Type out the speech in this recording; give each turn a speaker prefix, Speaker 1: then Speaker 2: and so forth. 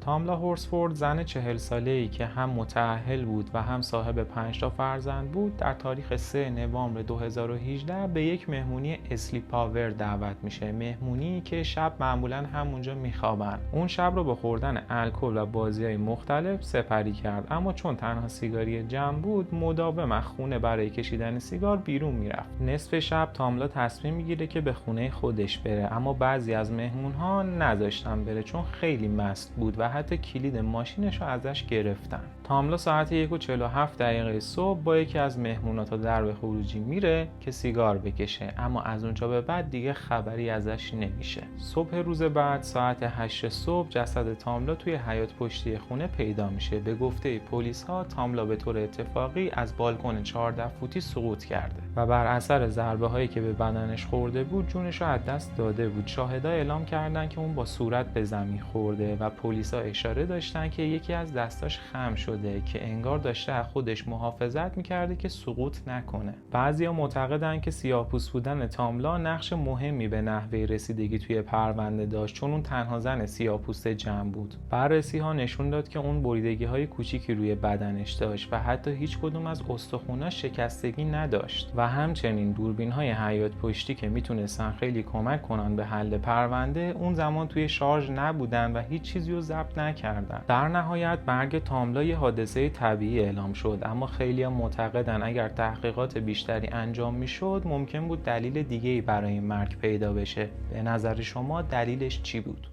Speaker 1: تاملا هورسفورد زن 40 ساله‌ای که هم متأهل بود و هم صاحب 5 تا فرزند بود، در تاریخ 3 نوامبر 2018 به یک مهمونی اسلیپ پاور دعوت میشه. مهمونی که شب معمولاً همونجا میخوابن. اون شب رو با خوردن الکل و بازی‌های مختلف سپری کرد، اما چون تنها سیگاری جمع بود، مداوم از خونه برای کشیدن سیگار بیرون میرفت. نصف شب تاملا تصمیم میگیره که به خونه خودش بره، اما بعضی از مهمون‌ها نذاشتن بره چون خیلی مست بود و حتی کلید ماشینش رو ازش گرفتن. تاملا ساعت 1:47 صبح با یکی از مهمونا تا درب خروجی میره که سیگار بکشه، اما از اونجا به بعد دیگه خبری ازش نمیشه. صبح روز بعد ساعت 8 صبح جسد تاملا توی حیاط پشتی خونه پیدا میشه. به گفته پلیس‌ها تاملا به طور اتفاقی از بالکن 14 فوتی سقوط کرده و بر اثر ضربه‌هایی که به بدنش خورده بود جونش رو از دست داده بود. شاهدا اعلام کردن که اون با صورت به زمین خورده و پلیس‌ها اشاره داشتن که یکی از دستاش خم شده که انگار داشته از خودش محافظت می‌کرده که سقوط نکنه. بعضیا معتقدن که سیاه‌پوست بودن تاملا نقش مهمی به نحوه رسیدگی توی پرونده داشت، چون اون تنها زن سیاه‌پوست جمع بود. بررسی‌ها نشون داد که اون بریدگی‌های کوچیکی روی بدنش داشت و حتی هیچ کدوم از استخوناش شکستگی نداشت و همچنین دوربین‌های حیاط پشتی که میتونستن خیلی کمک کنن به حل پرونده اون زمان توی شارژ نبودن و هیچ چیزی رو ضبط نکردن. در نهایت مرگ تاملا یه حادثه طبیعی اعلام شد، اما خیلی‌ها معتقدن اگر تحقیقات بیشتری انجام میشد ممکن بود دلیل دیگه‌ای برای مرگ پیدا بشه. به نظر شما دلیلش چی بود؟